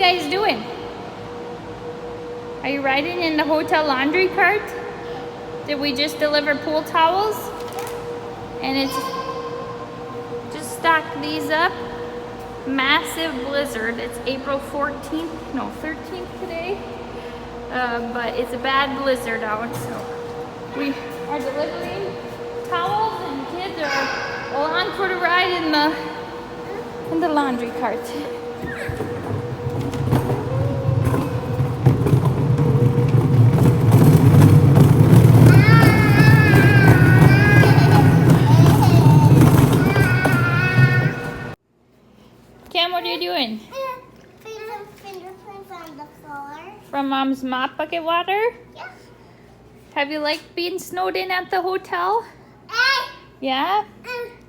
guys doing? Are you riding in the hotel laundry cart? Did we just deliver pool towels? And it's just stocked these up. Massive blizzard. It's April 14th, no 13th today. But it's a bad blizzard out, so we are delivering towels and kids are along for the ride in the laundry cart. Cam, what are you doing? Fingerprints on the floor. From Mom's mop bucket water? Yeah. Have you liked being snowed in at the hotel? Yeah?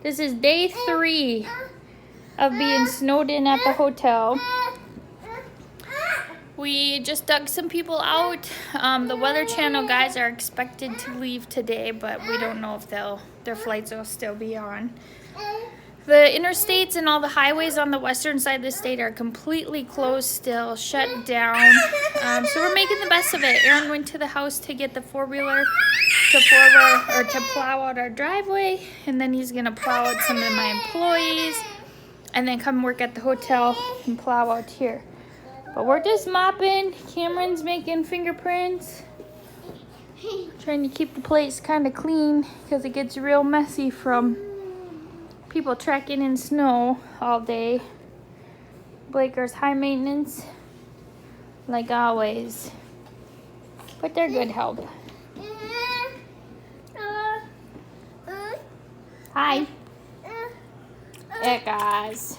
This is day 3 of being snowed in at the hotel. We just dug some people out. The Weather Channel guys are expected to leave today, but we don't know if their flights will still be on. The interstates and all the highways on the western side of the state are completely closed still, shut down. So we're making the best of it. Aaron went to the house to get the four-wheeler to plow out our driveway, and then he's gonna plow out some of my employees, and then come work at the hotel and plow out here. But we're just mopping. Cameron's making fingerprints, trying to keep the place kind of clean because it gets real messy from people trekking in snow all day. Blakers high maintenance, like always. But they're good help. Hi. Hey guys.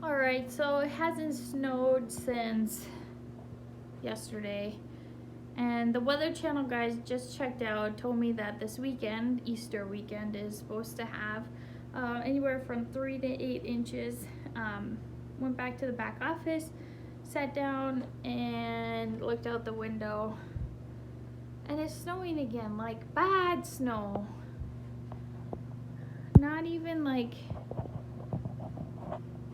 Alright, so it hasn't snowed since yesterday. And the Weather Channel guys just checked out, told me that this weekend, Easter weekend, is supposed to have anywhere from 3 to 8 inches. Went back to the back office, sat down and looked out the window. And it's snowing again, like bad snow. Not even like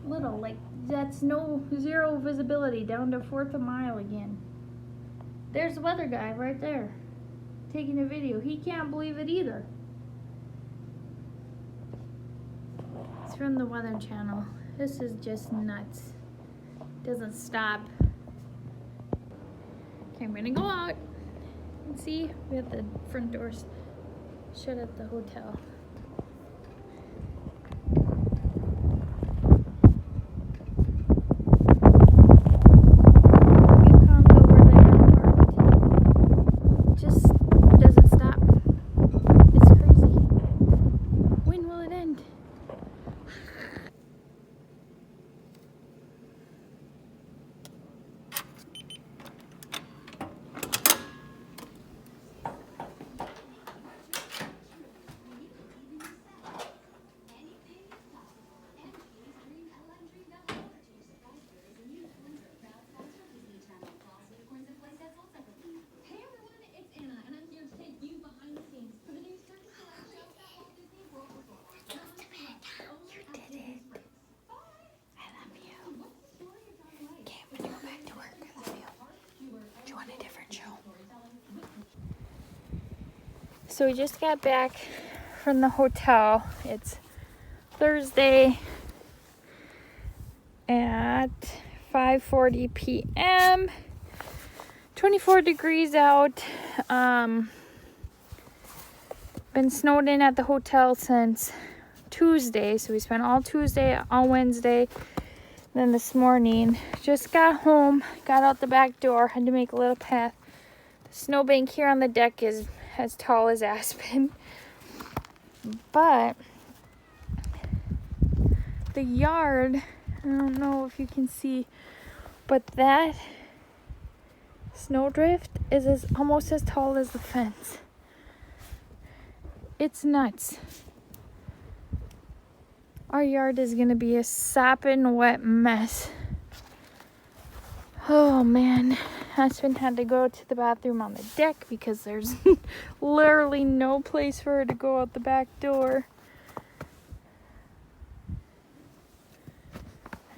little, like that's no zero visibility down to 1/4 of a mile again. There's the weather guy right there, taking a video. He can't believe it either. It's from the Weather Channel. This is just nuts. Doesn't stop. Okay, I'm gonna go out and see. We have the front doors shut at the hotel. So we just got back from the hotel. It's Thursday at 5:40 p.m. 24 degrees out. Been snowed in at the hotel since Tuesday. So we spent all Tuesday, all Wednesday. Then this morning, just got home, got out the back door, had to make a little path. The snowbank here on the deck is as tall as Aspen, but the yard, I don't know if you can see, but that snowdrift is almost as tall as the fence. It's nuts. Our yard is gonna be a sopping wet mess. Oh man, Aspen had to go to the bathroom on the deck because there's literally no place for her to go out the back door.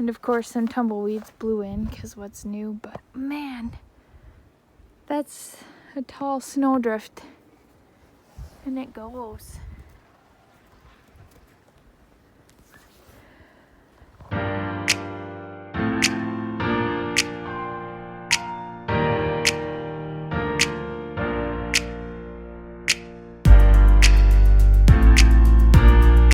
And of course some tumbleweeds blew in because what's new, but man, that's a tall snowdrift. And it goes.